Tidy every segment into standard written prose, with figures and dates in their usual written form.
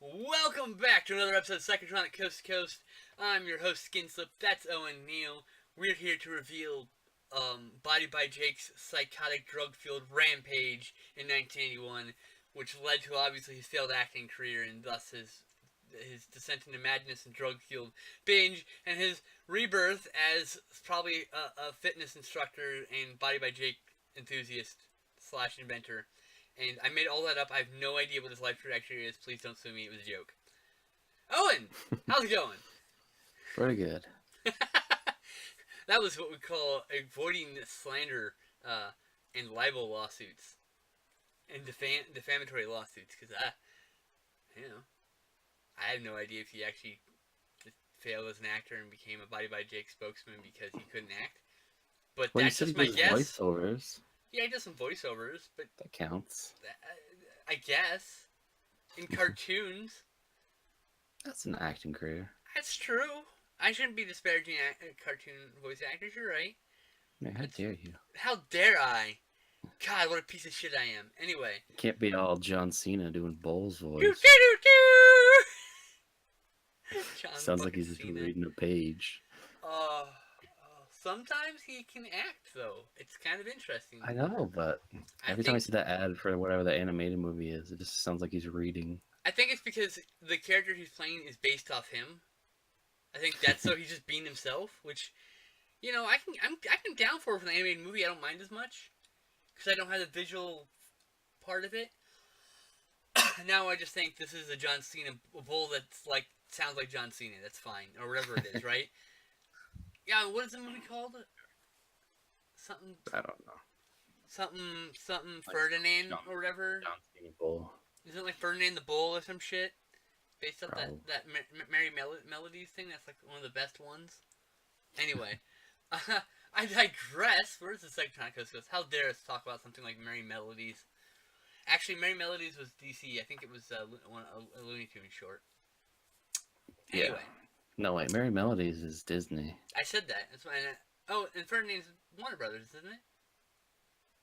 Welcome back to another episode of Psychotronic Coast to Coast. I'm your host, Skinslip. That's Owen Neal. We're here to reveal Body by Jake's psychotic drug-fueled rampage in 1981, which led to obviously his failed acting career and thus his descent into madness and drug-fueled binge, and his rebirth as probably a fitness instructor and Body by Jake enthusiast slash inventor. And I made all that up. I have no idea what his life trajectory is. Please don't sue me. It was a joke. Owen, how's it going? Pretty good. That was what we call avoiding slander and libel lawsuits and defamatory lawsuits. Because I have no idea if he actually failed as an actor and became a Body by Jake spokesman because he couldn't act. But Well, that's you just said my he guess. does voiceovers. Yeah, he does some voiceovers, but That counts. I guess in cartoons. That's an acting career. That's true. I shouldn't be disparaging cartoon voice actors. You're right. Man, how dare you? How dare I? God, what a piece of shit I am. Anyway. Can't be all John Cena doing Bull's voice. Doo, doo, doo, doo. Sounds like he's just reading a page. Sometimes he can act, though. It's kind of interesting. I know, but every time I see that ad for whatever the animated movie is, it just sounds like he's reading. I think it's because the character he's playing is based off him. I think that's so he's just being himself, which, I'm down for an animated movie. I don't mind as much because I don't have the visual part of it. Now I just think this is a John Cena bull that's like sounds like John Cena. That's fine, or whatever it is, right? Yeah, what is the movie called? Something. I don't know. Something Like Ferdinand John, or whatever. John Cena Bull. Isn't it like Ferdinand the Bull or some shit? Based off Probably. that Merry Melodies thing. That's like one of the best ones. Anyway, I digress. Where's the Psychotronic Coast Coast? How dare us talk about something like Merry Melodies? Actually, Merry Melodies was DC. I think it was a Looney Tunes short. Anyway. Yeah. No, wait. Merry Melodies is Disney. I said that. That's why. And Ferdinand's Warner Brothers, isn't it?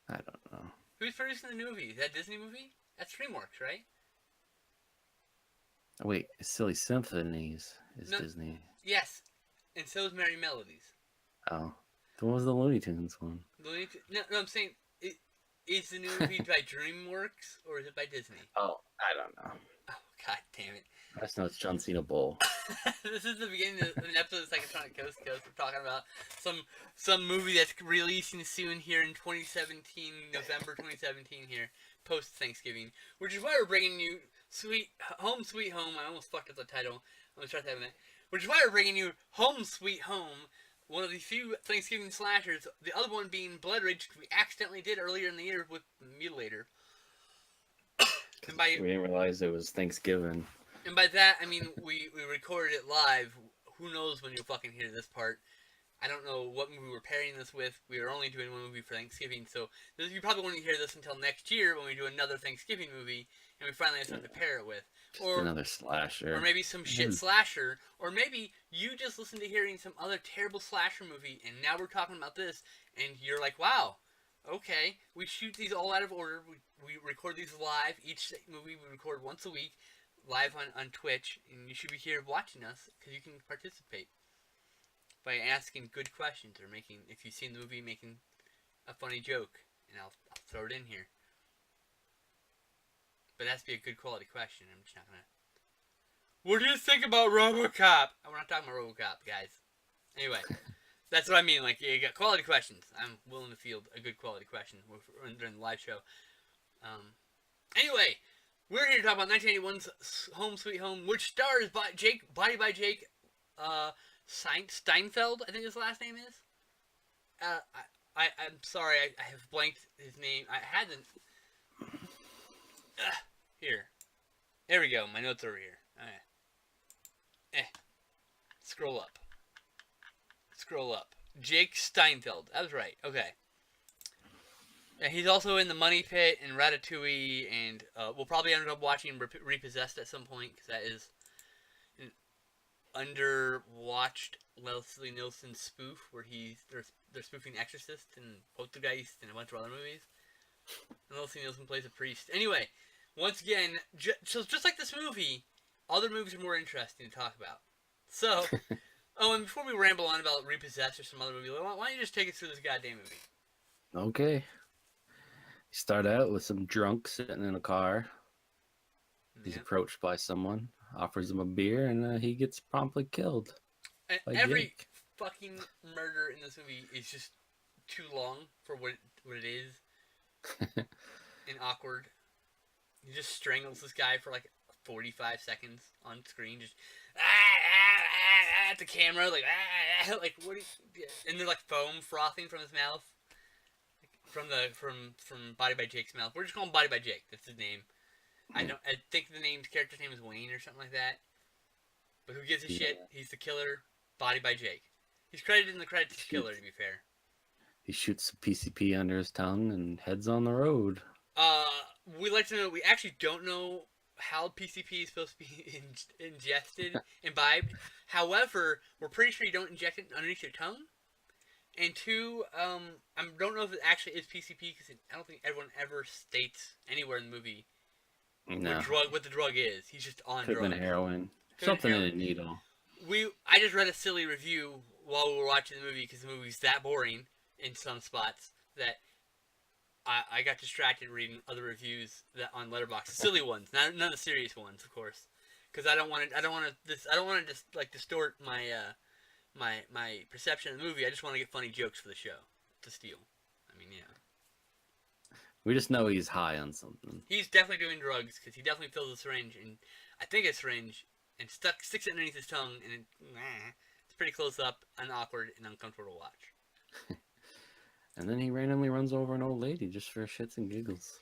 I don't know. Who's producing the movie? Is that Disney movie? That's DreamWorks, right? Oh, wait. Silly Symphonies is Disney. Yes. And so is Merry Melodies. Oh. What was the Looney Tunes one? No, I'm saying, is the new movie by DreamWorks or is it by Disney? Oh, I don't know. Oh, god damn it. I just know it's John Cena Bull. This is the beginning of an episode of Psychotronic Coast to Coast. We're talking about some movie that's releasing soon here in 2017, November 2017 here, post-Thanksgiving, which is why we're bringing you Home Sweet Home. I almost fucked up the title. I'm going to start that in a minute. Which is why we're bringing you Home Sweet Home, one of the few Thanksgiving slashers, the other one being Blood Rage, which we accidentally did earlier in the year with Mutilator. We didn't realize it was Thanksgiving. And by that, I mean we recorded it live. Who knows when you'll fucking hear this part. I don't know what movie we're pairing this with. We are only doing one movie for Thanksgiving, so you probably won't hear this until next year when we do another Thanksgiving movie, and we finally have something to pair it with. Just another slasher. Or maybe some shit slasher. Or maybe you just listened to hearing some other terrible slasher movie, and now we're talking about this, and you're like, wow, okay, we shoot these all out of order. We record these live. Each movie we record once a week, live on Twitch, and you should be here watching us, because you can participate by asking good questions, or making, if you've seen the movie, making a funny joke, and I'll throw it in here. But it has to be a good quality question. I'm just not gonna. What do you think about RoboCop? We're not talking about RoboCop, guys. Anyway, that's what I mean. Like, you got quality questions. I'm willing to field a good quality question during the live show. Anyway, we're here to talk about 1981's Home Sweet Home, which stars Body by Jake Steinfeld, I think his last name is. I'm sorry, I have blanked his name. I hadn't. Here. There we go. My notes are over here. Alright. Scroll up. Scroll up. Jake Steinfeld. That was right. Okay. He's also in The Money Pit and Ratatouille, and we'll probably end up watching Repossessed at some point, because that is an underwatched Leslie Nielsen spoof, where they're spoofing Exorcist and Poltergeist and a bunch of other movies. And Leslie Nielsen plays a priest. Anyway, once again, so just like this movie, Other movies are more interesting to talk about. So, and before we ramble on about Repossessed or some other movie, why don't you just take us through this goddamn movie? Okay. You start out with some drunk sitting in a car. He's Yeah. approached by someone, offers him a beer, and he gets promptly killed by Every Jake. fucking murder in this movie is just too long for what it is and awkward. He just strangles this guy for like 45 seconds on screen, just at the camera, like like what? And they're like foam frothing from his mouth, from Body by Jake's mouth. We're just calling him Body by Jake. That's his name. I think the character's name is Wayne or something like that. But who gives a shit? He's the killer. Body by Jake. He's credited in the credits as killer, to be fair. He shoots a PCP under his tongue and heads on the road. We like to know. We actually don't know how PCP is supposed to be ingested, imbibed. However, we're pretty sure you don't inject it underneath your tongue. And two, I don't know if it actually is PCP because I don't think everyone ever states anywhere in the movie what the drug is. He's just on drugs. Could have been heroin. Something in a needle. I just read a silly review while we were watching the movie because the movie's that boring in some spots that I got distracted reading other reviews that on Letterboxd, silly ones, none of the serious ones, of course, because I don't want to just like distort my my perception of the movie. I just want to get funny jokes for the show to steal. I mean, yeah. We just know he's high on something. He's definitely doing drugs because he definitely fills a syringe, and I think a syringe, and sticks it underneath his tongue, and it's pretty close up and awkward and uncomfortable to watch. And then he randomly runs over an old lady just for shits and giggles.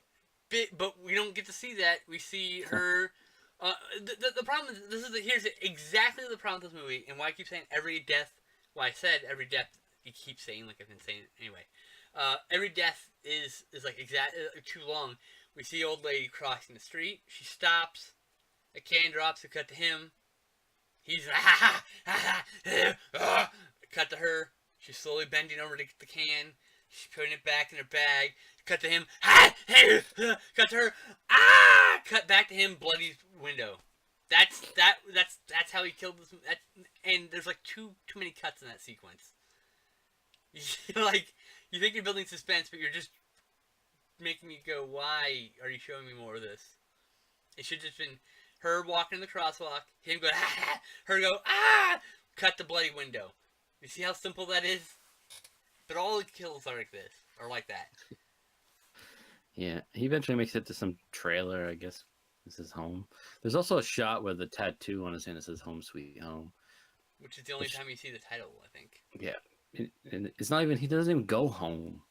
But we don't get to see that. We see her. The problem is here's exactly the problem with this movie, and why I keep saying every death. Why I said every death. You keep saying like I've been saying it anyway. Every death is like too long. We see old lady crossing the street. She stops. A can drops. We cut to him. He's cut to her. She's slowly bending over to get the can. She's putting it back in her bag. Cut to him. Cut to her. Cut back to him. Bloody window. That's how he killed this. And there's like too many cuts in that sequence. Like you think you're building suspense, but you're just making me go, why are you showing me more of this? It should just been her walking in the crosswalk, him go, her go, cut the bloody window. You see how simple that is? But all the kills are like this, or like that. Yeah, he eventually makes it to some trailer, I guess. This is home. There's also a shot with the tattoo on his hand that says "Home Sweet Home," which is the only time you see the title, I think. Yeah, and it's not even. He doesn't even go home.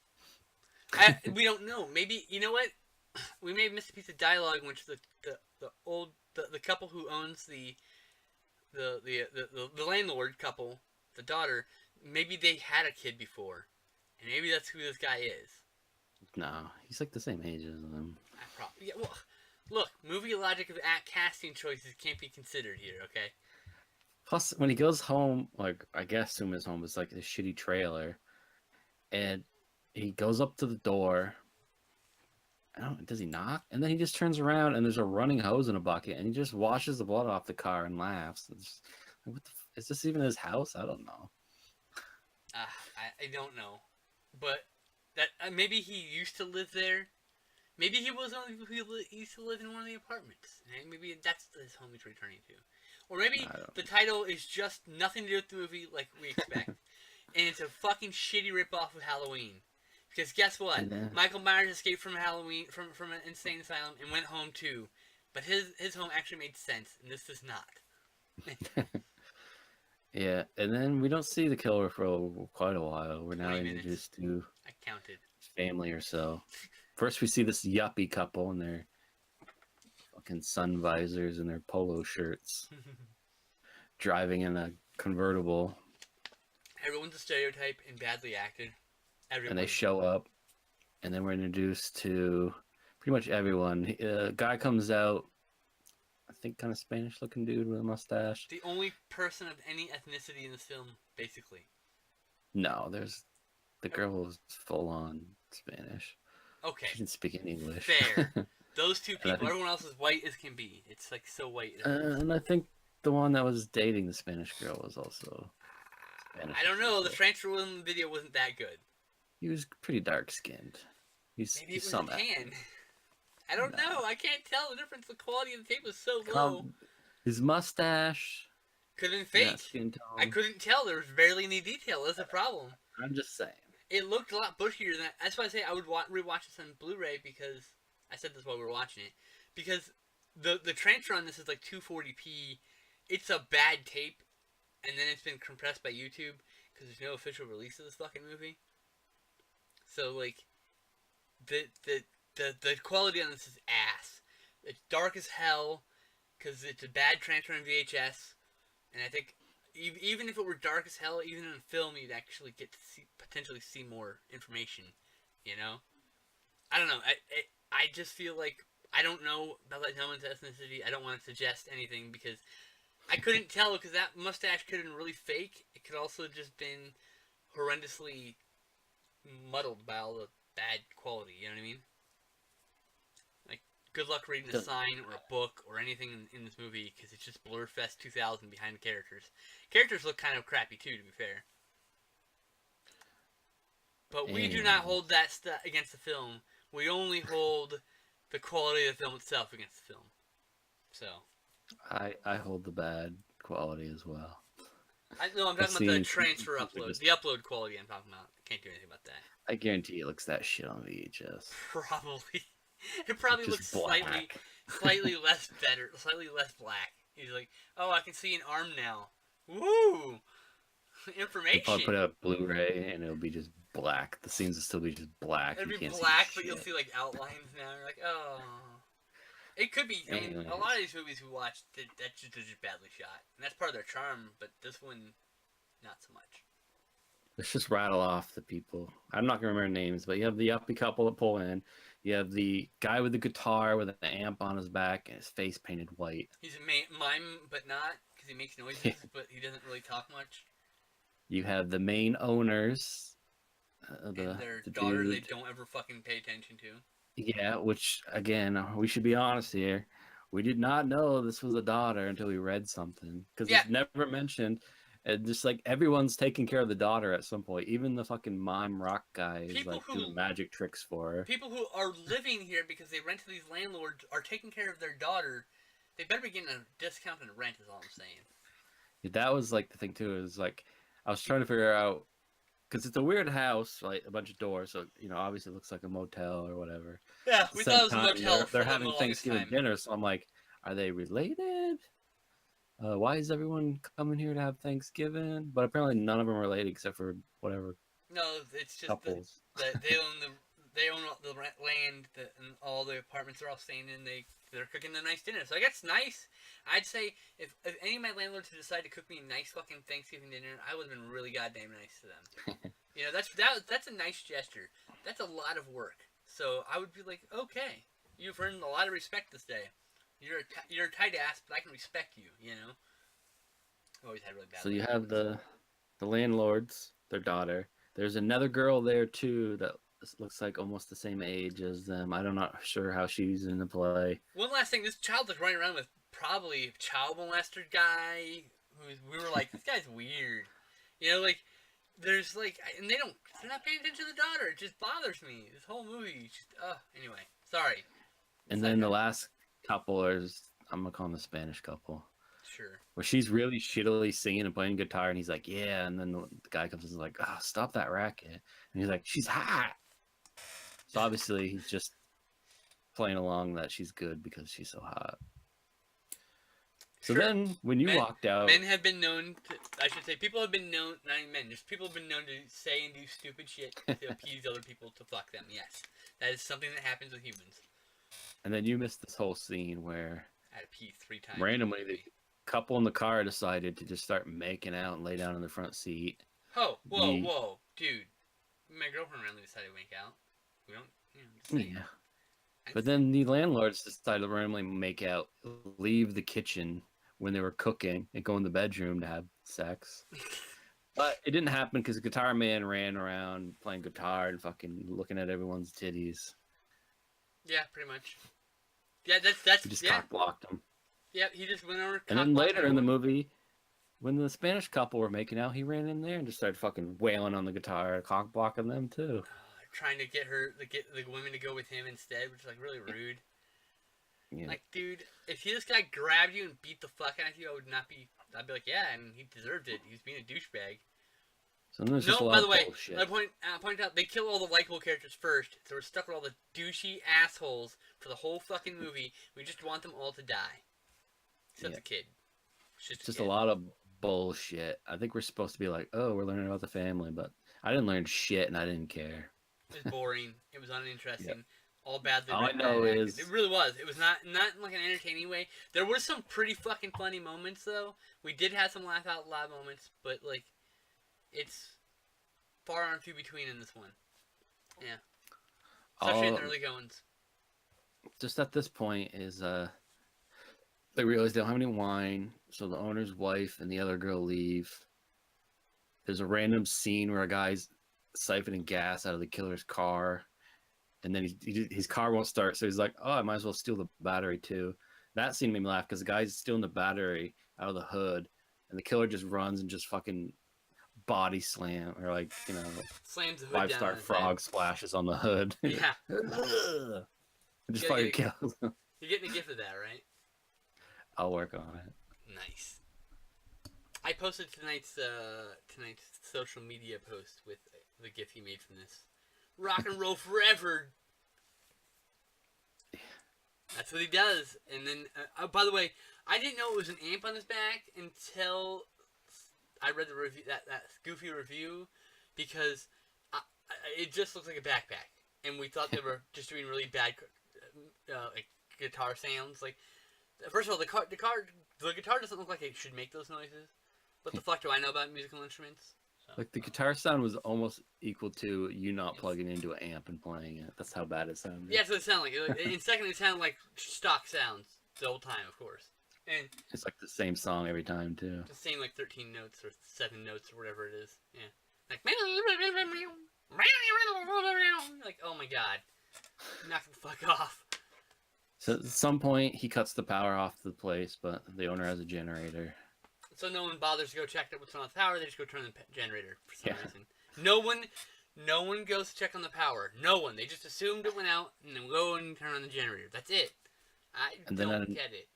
We don't know. Maybe you know what? We may have missed a piece of dialogue in which the couple who owns the landlord couple, the daughter. Maybe they had a kid before, and maybe that's who this guy is. No, he's like the same age as them. Yeah, well, look, movie logic of casting choices can't be considered here, okay? Plus, when he goes home, like, I guess his home is like a shitty trailer, and he goes up to the door. I don't know, does he knock? And then he just turns around, and there's a running hose in a bucket, and he just washes the blood off the car and laughs. It's like, is this even his house? I don't know. I don't know, but that maybe he used to live there. Maybe he was one of the people who used to live in one of the apartments, and maybe that's his home he's returning to. Or maybe the title is just nothing to do with the movie like we expect, and it's a fucking shitty ripoff of Halloween. Because guess what? Michael Myers escaped from Halloween from an insane asylum and went home too, but his home actually made sense, and this does not. Yeah, and then we don't see the killer for quite a while. We're now introduced to his family or so. First, we see this yuppie couple in their fucking sun visors and their polo shirts, driving in a convertible. Everyone's a stereotype and badly acted. Everyone. And they show up, and then we're introduced to pretty much everyone. A guy comes out, I think kind of Spanish-looking dude with a mustache. The only person of any ethnicity in this film, basically. No, the girl was full-on Spanish. Okay. She didn't speak any English. Fair. Those two And I people. think, Everyone else is white as can be. It's like so white. and I think the one that was dating the Spanish girl was also Spanish. I don't know. The transfer in the video wasn't that good. He was pretty dark skinned. Maybe He's it was some Japan. I don't know. I can't tell the difference. The quality of the tape was so low. His mustache. Could have been fake. Skin tone. I couldn't tell. There was barely any detail. That's the problem. I'm just saying. It looked a lot bushier than that. That's why I say I would rewatch this on Blu-ray because I said this while we were watching it. Because the transfer on this is like 240p. It's a bad tape, and then it's been compressed by YouTube because there's no official release of this fucking movie. So like, the quality on this is ass. It's dark as hell because it's a bad transfer on VHS, and I think even if it were dark as hell, even in film, you'd actually get to potentially see more information. You know, I don't know. I just feel like I don't know about that gentleman's ethnicity. I don't want to suggest anything because I couldn't tell because that mustache could have been really fake. It could also have just been horrendously muddled by all the bad quality. You know what I mean? Like, good luck reading a sign or a book or anything in this movie because it's just Blurfest 2000 behind the characters. Characters look kind of crappy too, to be fair. But we do not hold that against the film. We only hold the quality of the film itself against the film. So I hold the bad quality as well. I'm talking about the transfer upload. The upload quality I'm talking about. I can't do anything about that. I guarantee it looks that shit on VHS. Probably. It probably looks slightly less better, slightly less black. He's like, oh, I can see an arm now. Woo! Information. I'll put out Blu-ray and it'll be just black. The scenes will still be just black. It'll be black, but you'll see like outlines now. You're like, oh. It could be. I mean, a lot of these movies we watch, that's just badly shot, and that's part of their charm. But this one, not so much. Let's just rattle off the people. I'm not gonna remember names, but you have the uppy couple that pull in. You have the guy with the guitar with an amp on his back and his face painted white. He's a mime, but not because he makes noises, but he doesn't really talk much. You have the main owners, and their daughter dude. They don't ever fucking pay attention to. Yeah, which, again, we should be honest here. We did not know this was a daughter until we read something. Because it's never mentioned. And just like everyone's taking care of the daughter at some point. Even the fucking mime rock guy is like doing magic tricks for her. People who are living here because they rent to these landlords are taking care of their daughter. They better be getting a discount in rent is all I'm saying. Yeah, that was like the thing too. Is like, I was trying to figure out. Because it's a weird house, like a bunch of doors, so obviously it looks like a motel or whatever. Yeah, we thought it was a motel. They're having Thanksgiving dinner, so I'm like, are they related? Why is everyone coming here to have Thanksgiving? But apparently none of them are related except for whatever. No, it's just couples. They own the land, and all the apartments are all staying in. They're cooking a nice dinner, so I guess nice. I'd say if any of my landlords had decided to cook me a nice fucking Thanksgiving dinner, I would have been really goddamn nice to them. That's a nice gesture. That's a lot of work. So I would be like, okay, you've earned a lot of respect this day. You're a tight ass, but I can respect you. I always had really bad. So you have the landlords, their daughter. There's another girl there too that looks like almost the same age as them. I'm not sure how she's in the play. One last thing, this child is running around with probably a child molester guy we were like, this guy's weird. There's like, and they're not paying attention to the daughter. It just bothers me. This whole movie, anyway, sorry. And then the last couple is, I'm gonna call them the Spanish couple. Sure. Where she's really shittily singing and playing guitar, and he's like, yeah. And then the guy comes in and is like, oh, stop that racket. And he's like, she's hot. So obviously he's just playing along that she's good because she's so hot. So then when you walked out... Men have been known to... I should say, people have been known... Not even men. Just people have been known to say and do stupid shit to appease other people to fuck them. Yes. That is something that happens with humans. And then you missed this whole scene where... I had to pee 3 times. Randomly, the couple in the car decided to just start making out and lay down in the front seat. Oh, whoa. Dude. My girlfriend randomly decided to make out. We don't... Yeah. But then the landlords decided to randomly make out, leave the kitchen when they were cooking, and go in the bedroom to have sex. But it didn't happen because the guitar man ran around playing guitar and fucking looking at everyone's titties. Yeah, pretty much. Yeah, He just yeah. cock blocked him. Yeah, he just went over. And then later in the movie, when the Spanish couple were making out, he ran in there and just started fucking wailing on the guitar, cock blocking them too. Trying to get the women to go with him instead, which is like really rude. Yeah. Like, dude, if this guy grabbed you and beat the fuck out of you, I'd be like, yeah, and he deserved it. He was being a douchebag. So there's just a No, lot by of the way, bullshit. I point out they kill all the likable characters first, so we're stuck with all the douchey assholes for the whole fucking movie. We just want them all to die, except the kid. It's just a lot of bullshit. I think we're supposed to be like, oh, we're learning about the family, but I didn't learn shit and I didn't care. It was boring. It was uninteresting. Yep. All badly All I written. know is It really was. It was not in like an entertaining way. There were some pretty fucking funny moments though. We did have some laugh out loud moments, but like, it's far and few between in this one. Yeah. Especially in the early goings. Just at this point is they realize they don't have any wine, so the owner's wife and the other girl leave. There's a random scene where a guy's siphoning gas out of the killer's car, and then his car won't start, so he's like, oh, I might as well steal the battery too. That scene made me laugh because the guy's stealing the battery out of the hood, and the killer just runs and just fucking body slam, or like, you know, slams the hood 5-star down frog splashes on the hood. Yeah. Just fucking kills him. You're getting a gift of that, right? I'll work on it. Nice. I posted tonight's social media post with the gif he made from this. Rock and roll forever. That's what he does. And then, by the way, I didn't know it was an amp on his back until I read the review, that goofy review, because it just looks like a backpack, and we thought they were just doing really bad like guitar sounds. Like, first of all, the guitar doesn't look like it should make those noises. What the fuck do I know about musical instruments? So, like the guitar sound was almost equal to you not plugging into an amp and playing it. That's how bad it sounded. Yeah, that's what it sounded like. In second, it sounded like stock sounds the whole time, of course. And it's like the same song every time too. The same like 13 notes or 7 notes or whatever it is. Yeah. Like, like, oh my god. Knock the fuck off. So at some point he cuts the power off the place, but the owner has a generator. So no one bothers to go check what's on the power. They just go turn the generator for some Yeah. reason. No one goes to check on the power. No one. They just assumed it went out and then go and turn on the generator. That's it. I don't get it.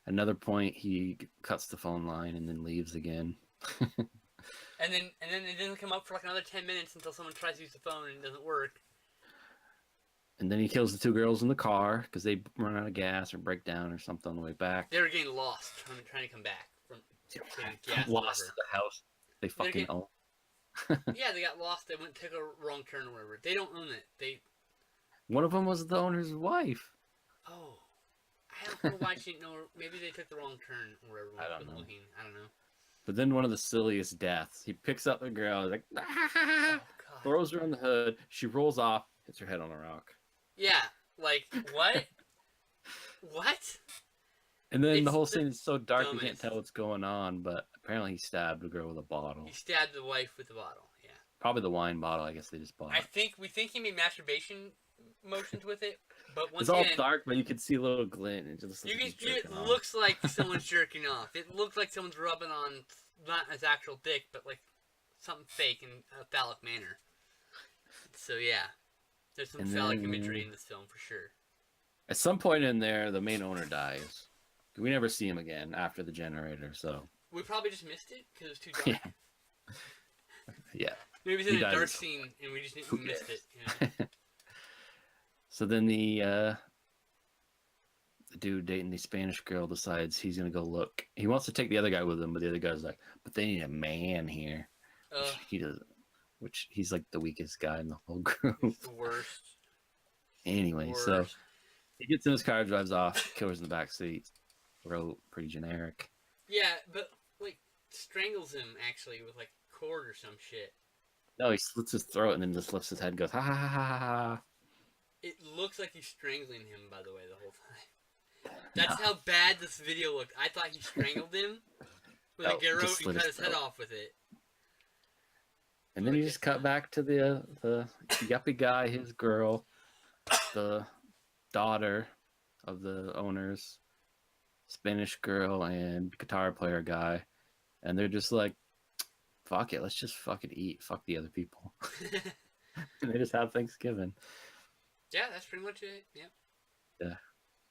Another point, he cuts the phone line and then leaves again. and then it doesn't come up for like another 10 minutes until someone tries to use the phone and it doesn't work. And then he kills the 2 girls in the car because they run out of gas or break down or something on the way back. They were getting lost trying to come back from getting gas. Lost to the house they fucking own. Yeah, they got lost. They went took a wrong turn or whatever. They don't own it. One of them was the owner's wife. Oh. I don't know why she didn't know. Maybe they took the wrong turn or whatever. I don't know. I don't know. But then one of the silliest deaths. He picks up the girl, like, throws her on the hood. She rolls off, hits her head on a rock. Yeah, like, what? What? And then the whole scene is so dark you can't tell what's going on, but apparently he stabbed a girl with a bottle. He stabbed the wife with a bottle, yeah. Probably the wine bottle, I guess they just bought. We think he made masturbation motions with it, but once it's all dark, but you can see a little glint. And just it looks like someone's jerking off. It looks like someone's rubbing on, not his actual dick, but like something fake in a phallic manner. So yeah, there's some phallic imagery in this film for sure. At some point in there, the main owner dies. We never see him again after the generator, so... We probably just missed it because it was too dark. Yeah. Maybe it's in a dark scene and we just missed it. You know? So then the dude dating the Spanish girl decides he's going to go look. He wants to take the other guy with him, but the other guy's like, but they need a man here. Which he's like the weakest guy in the whole group. He's the worst. Anyway, so he gets in his car, drives off, killer's in the back seat. Wrote pretty generic. Yeah, but like strangles him actually with like cord or some shit. No, he slits his throat and then just lifts his head and goes, ha ha ha ha ha. It looks like he's strangling him, by the way, the whole time. That's how bad this video looked. I thought he strangled him with a garrote and cut his head off with it. And then you just cut back to the yuppie guy, his girl, the daughter, of the owners, Spanish girl and guitar player guy, and they're just like, fuck it, let's just fucking eat. Fuck the other people. And they just have Thanksgiving. Yeah, that's pretty much it. Yep. Yeah.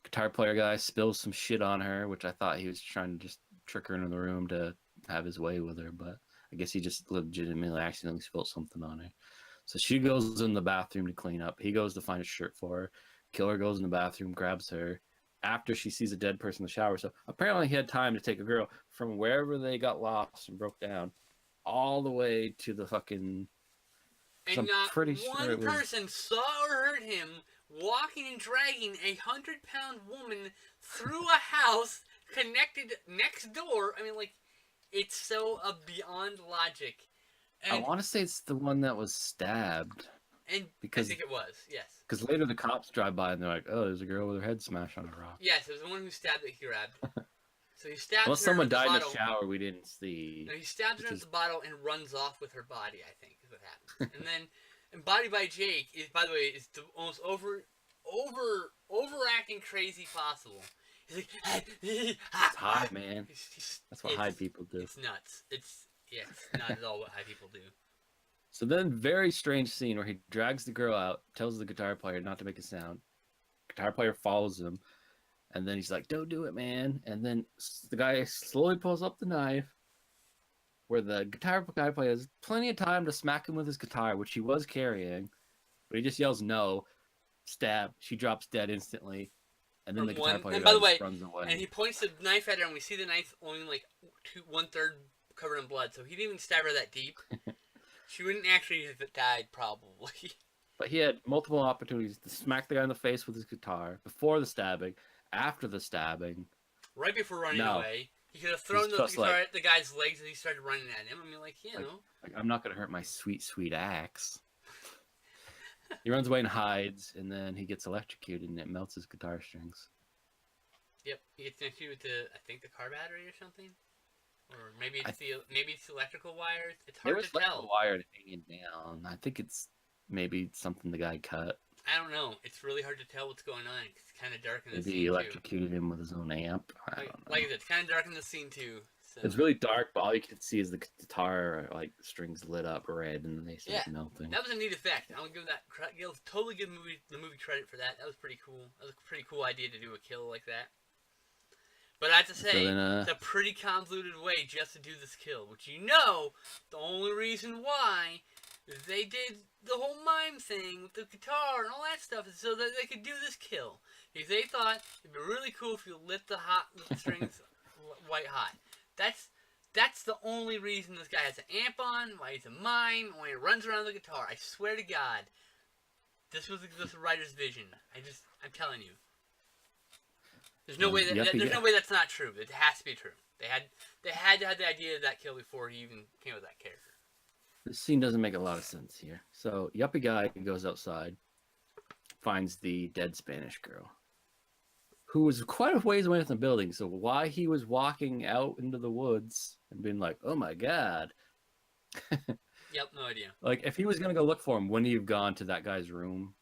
Guitar player guy spills some shit on her, which I thought he was trying to just trick her into the room to have his way with her, but I guess he just legitimately accidentally spilled something on her. So she goes in the bathroom to clean up. He goes to find a shirt for her. Killer goes in the bathroom, grabs her after she sees a dead person in the shower. So apparently he had time to take a girl from wherever they got lost and broke down all the way to the fucking... And not one person saw or heard him walking and dragging a 100-pound woman through a house connected next door. I mean, like, it's so beyond logic. And I want to say it's the one that was stabbed. And because I think it was, yes. Because later the cops drive by and they're like, "Oh, there's a girl with her head smashed on a rock." Yes, it was the one who stabbed that he grabbed. So he stabbed Unless her someone with the died bottle. in the shower, we didn't see. No, he stabs her with the bottle and runs off with her body, I think, is what happens. And then, and Body by Jake is, by the way, is the most overacting crazy possible. He's like, it's high, man. That's what high people do. It's nuts. It's not at all what high people do. So then, very strange scene where he drags the girl out, tells the guitar player not to make a sound. Guitar player follows him, and then he's like, "Don't do it, man." And then the guy slowly pulls up the knife, where the guitar player has plenty of time to smack him with his guitar, which he was carrying, but he just yells no, stab. She drops dead instantly, and then the guitar player runs away. And he points the knife at her, and we see the knife only like 1/3 covered in blood, so he didn't even stab her that deep. She wouldn't actually have died, probably. But he had multiple opportunities to smack the guy in the face with his guitar before the stabbing, after the stabbing. Right before running away. He could have thrown the guitar at the guy's legs as he started running at him. I mean, like, you know. Like, I'm not going to hurt my sweet, sweet axe. He runs away and hides, and then he gets electrocuted, and it melts his guitar strings. Yep, he gets electrocuted with I think the car battery or something. Or maybe it's electrical wires. It's hard to tell. There was a wire hanging down. I think it's maybe something the guy cut. I don't know. It's really hard to tell what's going on. It's kind of dark in the scene, maybe he electrocuted him with his own amp. I don't know. Like I said, it's kind of dark in the scene, too. So. It's really dark, but all you can see is the guitar, like, strings lit up red, and then they start melting. That was a neat effect. I'll give totally give the movie credit for that. That was pretty cool. That was a pretty cool idea to do a kill like that. But I have to say, it's a pretty convoluted way just to do this kill. Which the only reason why they did the whole mime thing with the guitar and all that stuff is so that they could do this kill. Because they thought it'd be really cool if you lit the strings white hot. That's the only reason this guy has an amp on, why he's a mime, why he runs around with a guitar. I swear to God, this was the writer's vision. I'm telling you. There's no way that's not true. It has to be true. They had to have the idea of that kill before he even came with that character. This scene doesn't make a lot of sense here. So, yuppie guy goes outside, finds the dead Spanish girl, who was quite a ways away from the building. So why he was walking out into the woods and being like, "Oh my God." Yep, no idea. Like, if he was going to go look for him, wouldn't he have gone to that guy's room?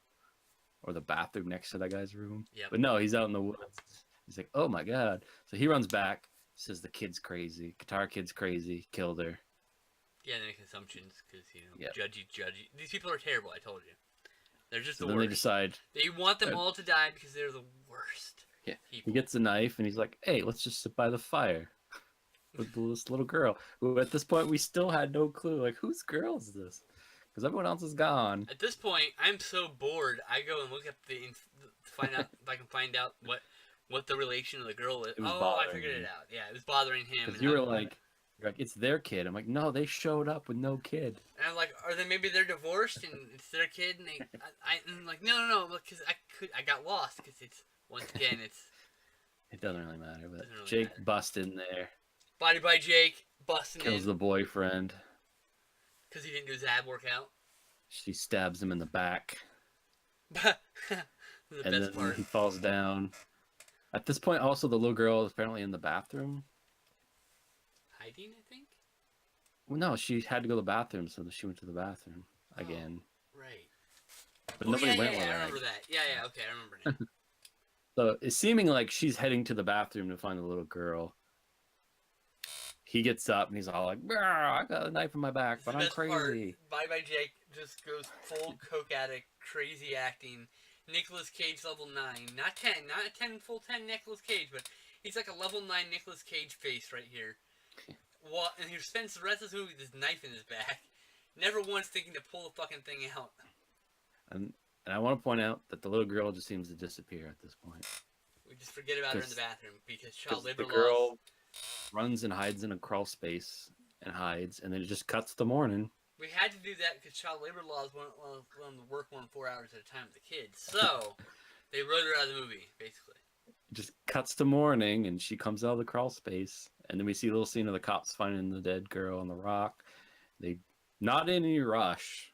Or the bathroom next to that guy's room? Yep. But no, he's out in the woods. He's like, "Oh my God." So he runs back, says the kid's crazy. Guitar kid's crazy. Killed her. Yeah, they make assumptions because, judgy. These people are terrible, I told you. They're just the worst. Then they decide. They want them all to die because they're the worst. Yeah. People. He gets a knife and he's like, "Hey, let's just sit by the fire." With this little girl, who at this point we still had no clue. Like, whose girl is this? Because everyone else is gone. At this point, I'm so bored. I go and look up to find out if I can find out what the relation of the girl is. I figured it out. Yeah, it was bothering him. Because you were like, "It's their kid." I'm like, "No, they showed up with no kid." And I'm like, maybe they're divorced and it's their kid, and I'm like, no, because I got lost because it's once again it's. It doesn't really matter, but really Jake busts in there. Body by Jake busting in. Kills the boyfriend. Because he didn't do his ab workout. She stabs him in the back. And then he falls down. At this point, also, the little girl is apparently in the bathroom. Hiding, I think? Well, no, she had to go to the bathroom, so she went to the bathroom again. Right. But nobody went with her. I remember that. Yeah, okay, I remember now. So it's seeming like she's heading to the bathroom to find the little girl. He gets up and he's all like, "I got a knife in my back, It's but the I'm best part. crazy." Bye Jake just goes full coke addict, crazy acting. Nicolas Cage level 9. Not 10. Not a 10 full 10 Nicolas Cage, but he's like a level 9 Nicolas Cage face right here. And he spends the rest of the movie with this knife in his back. Never once thinking to pull the fucking thing out. And I want to point out that the little girl just seems to disappear at this point. We just forget about her in the bathroom because child labor the laws. girl runs and hides in a crawl space and hides, and then it just cuts to morning. We had to do that because child labor laws won't let them work more than 4 hours at a time with the kids. So they wrote her out of the movie, basically. It just cuts to morning, and she comes out of the crawl space, and then we see a little scene of the cops finding the dead girl on the rock. They not in any rush,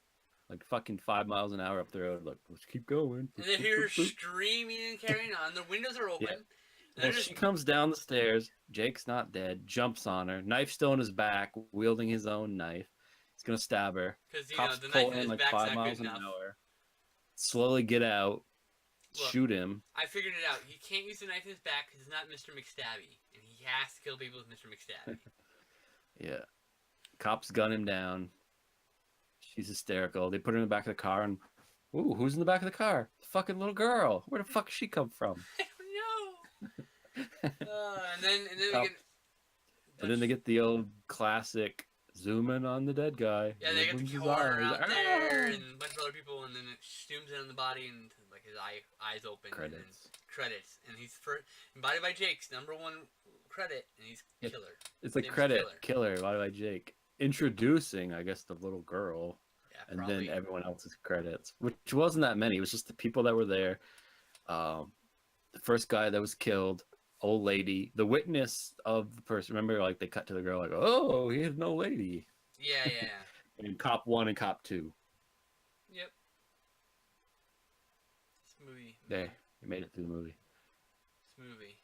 like fucking 5 miles an hour up the road. Like, let's keep going. And they hear her screaming and carrying on. The windows are open. Yeah. And She comes down the stairs. Jake's not dead. Jumps on her. Knife still in his back, wielding his own knife. He's gonna stab her. Because Cops the pull knife in in his like back's 5 not miles good an enough. hour. Slowly get out. Look, Shoot him. I figured it out. He can't use the knife in his back because it's not Mr. McStabby, and he has to kill people with Mr. McStabby. Yeah. Cops gun him down. She's hysterical. They put her in the back of the car, and ooh, who's in the back of the car? The fucking little girl. Where the fuck did she come from? I don't know. And then we get. And then they get the old classic zoom in on the dead guy. Yeah, they get the coroner out there and a bunch of other people, and then it zooms in on the body, and like his eyes open. Credits. And then credits, and he's first. And Body by Jake's #1 credit, and he's killer. It's like credit killer. Body by Jake, introducing, I guess, the little girl, yeah, and probably. then everyone else's credits, which wasn't that many. It was just the people that were there. The first guy that was killed. Old lady, the witness of the person. Remember, like they cut to the girl, like, "Oh, he had an old lady." Yeah. And cop 1 and cop 2. Yep. This movie. There, you made it through the movie. This movie.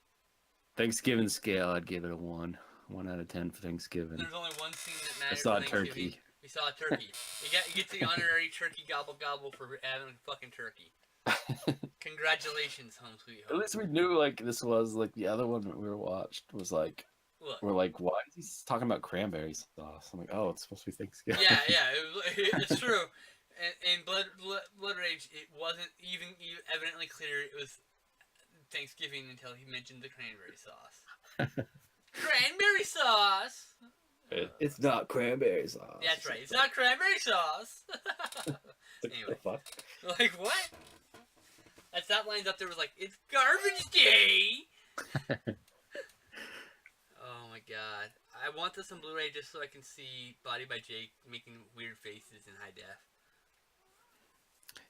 Thanksgiving scale, I'd give it a 1. 1 out of 10 for Thanksgiving. There's only one scene that matters. I saw a Thanksgiving. turkey. We saw a turkey. You get the honorary turkey gobble gobble for having a fucking turkey. Congratulations, Home Sweet Home. At least we knew like this was like the other one that we were watched was like. Look. We're like, why is he talking about cranberry sauce? I'm like, oh, it's supposed to be Thanksgiving. Yeah, it's true. In Blood Rage, it wasn't even evidently clear it was Thanksgiving until he mentioned the cranberry sauce. Cranberry sauce. It's not cranberry sauce. That's right. It's not cranberry sauce. Anyway, what the fuck? Like what? That lines up there was like, it's garbage day. Oh my god. I want this on Blu-ray just so I can see Body by Jake making weird faces in high def.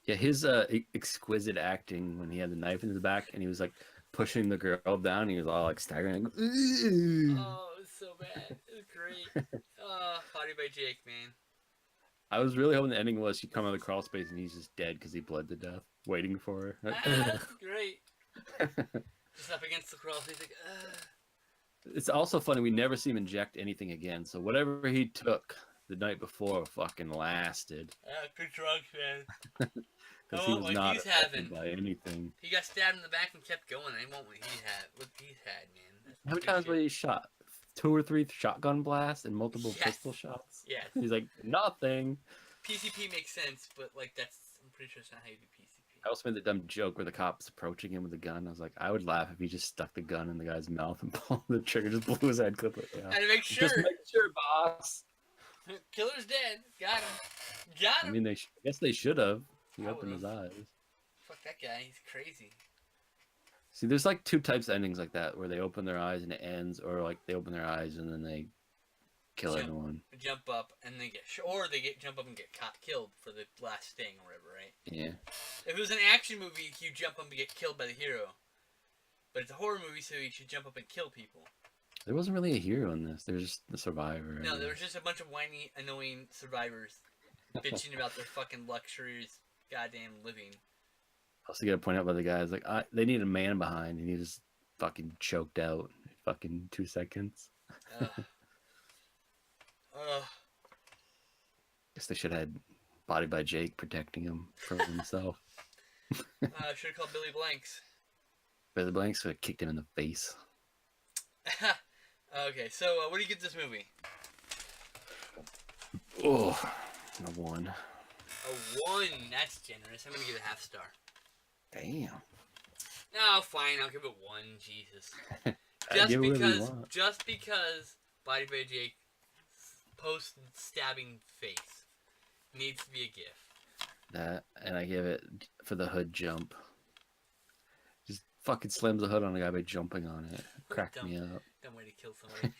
Yeah, his exquisite acting when he had the knife in his back and he was like pushing the girl down. And he was all like staggering. Like, oh, it was so bad. It was great. Body by Jake, man. I was really hoping the ending was she come out of the crawl space and he's just dead because he bled to death, waiting for her. Great. Just up against the crawl space, like, It's also funny, we never see him inject anything again, so whatever he took the night before fucking lasted. Good drugs, man. Because he was not affected by anything. He got stabbed in the back and kept going. I want what he's had, man. How many times was he shot? 2 or 3 shotgun blasts and multiple pistol shots? Yes. He's like, nothing. PCP makes sense, but like I'm pretty sure it's not how you do PCP. I also made the dumb joke where the cop's approaching him with a gun. I was like, I would laugh if he just stuck the gun in the guy's mouth and pulled the trigger, just blew his head clip. And make sure. Just make sure, boss. Killer's dead. Got him. I mean, I guess they should have. He opened his eyes. Fuck that guy. He's crazy. See, there's like 2 types of endings like that, where they open their eyes and it ends, or like they open their eyes and then they kill everyone. Jump up and they jump up and get killed for the last sting or whatever, right? Yeah. If it was an action movie, you jump up and get killed by the hero. But it's a horror movie, so you should jump up and kill people. There wasn't really a hero in this. There was just the survivor. No, there was just a bunch of whiny, annoying survivors bitching about their fucking luxuries, goddamn living. Also, gotta point out by the guys, like, they need a man behind, and he just fucking choked out in fucking 2 seconds. Guess they should have had Body by Jake protecting him from himself. Should have called Billy Blanks. But the blanks would have kicked him in the face. Okay, so what do you give this movie? Oh, a 1. A 1. That's generous. I'm gonna give it a half star. Damn. No, fine. I'll give it 1. Jesus. Just because Body by Jake post-stabbing face needs to be a gift. That, and I give it for the hood jump. Just fucking slams the hood on the guy by jumping on it. Cracked me up. Dumb way to kill somebody.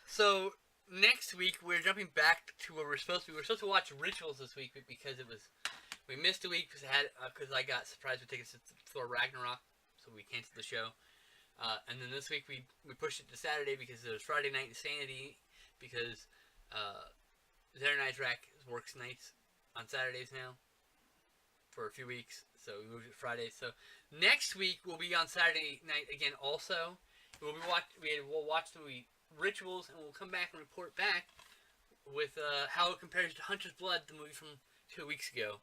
So next week we're jumping back to where we're supposed to be. We're supposed to watch Rituals this week, but because we missed a week because I got surprised with tickets to Thor Ragnarok, so we canceled the show. And then this week we pushed it to Saturday because it was Friday Night Insanity, because Zara Nitrak works nights on Saturdays now for a few weeks, so we moved it to Friday. So next week we'll be on Saturday night again also. We'll watch the movie Rituals, and we'll come back and report back with how it compares to Hunter's Blood, the movie from 2 weeks ago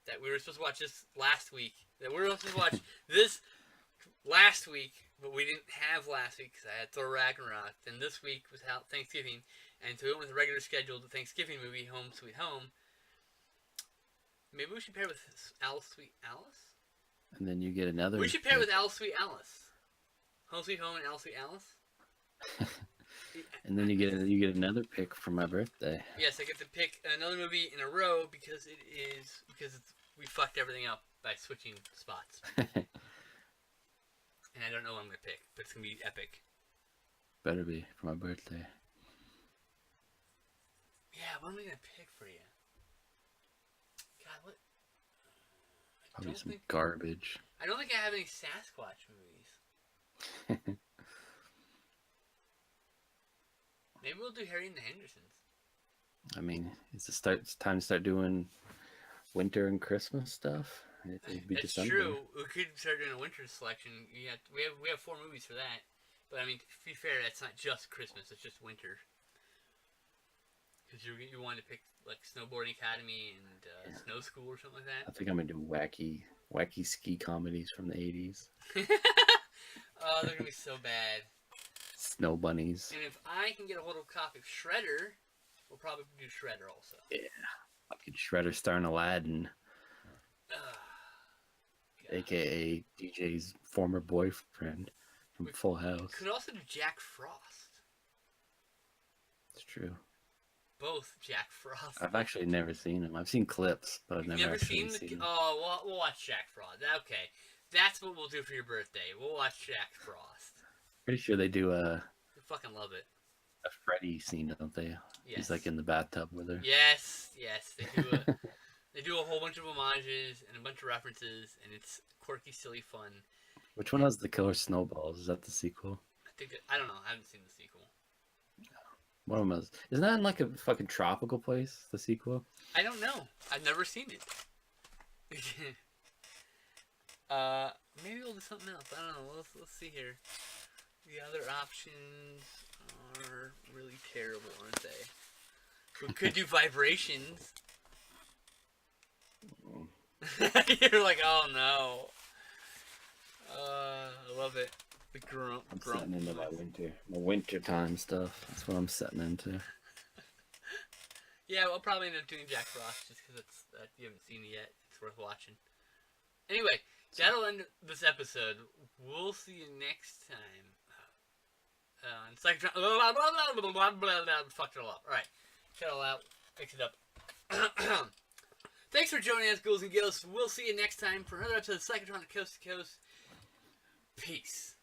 that we were supposed to watch this last week. That we were supposed to watch this last week, but we didn't have last week because I had Thor Ragnarok. Then this week was Thanksgiving, and so we went with a regular scheduled Thanksgiving movie, Home Sweet Home. Maybe we should pair with Alice Sweet Alice? And then you get another. We should pair with Alice Sweet Alice. Home Sweet Home and Alice Sweet Alice. And then you get another pick for my birthday. Yes, I get to pick another movie in a row because we fucked everything up by switching spots. And I don't know what I'm going to pick, but it's going to be epic. Better be for my birthday. Yeah, what am I going to pick for you? God, what? Probably some garbage. I don't think I have any Sasquatch movies. Maybe we'll do Harry and the Hendersons. I mean, it's time to start doing winter and Christmas stuff. It'd be That's December. true. We could start doing a winter selection. We have 4 movies for that. But I mean, to be fair, that's not just Christmas. It's just winter. Because you wanted to pick like Snowboarding Academy and Snow School or something like that. I think I'm gonna do wacky ski comedies from the 80s. Oh, they're gonna be so bad. Snow bunnies. And if I can get a hold of a copy of Shredder, we'll probably do Shredder also. Yeah, fucking Shredder starring Aladdin. AKA DJ's former boyfriend from Full House. Could also do Jack Frost. It's true. Both Jack Frost. I've actually never seen him. I've seen clips, but I've never actually seen him. Oh, we'll watch Jack Frost. Okay, that's what we'll do for your birthday. We'll watch Jack Frost. Pretty sure they do I fucking love it. a Freddy scene, don't they? Yes. He's like in the bathtub with her. Yes. They do a whole bunch of homages and a bunch of references, and it's quirky, silly fun. Which one has the killer snowballs? Is that the sequel? I don't know. I haven't seen the sequel. One of them is. Isn't that in like a fucking tropical place? The sequel? I don't know. I've never seen it. Maybe we'll do something else. I don't know. Let's see here. The other options are really terrible, aren't they? We could do Vibrations. You're like, oh no. I love it. The grump. I'm setting into my winter time stuff. That's what I'm setting into. Yeah, we'll probably end up doing Jack Frost just because you haven't seen it yet. It's worth watching. Anyway, that'll end this episode. We'll see you next time. It's like fucked it all up. All right, cut it all out. Fix it up. Thanks for joining us, ghouls and gills. We'll see you next time for another episode of Psychotronic Coast to Coast. Peace.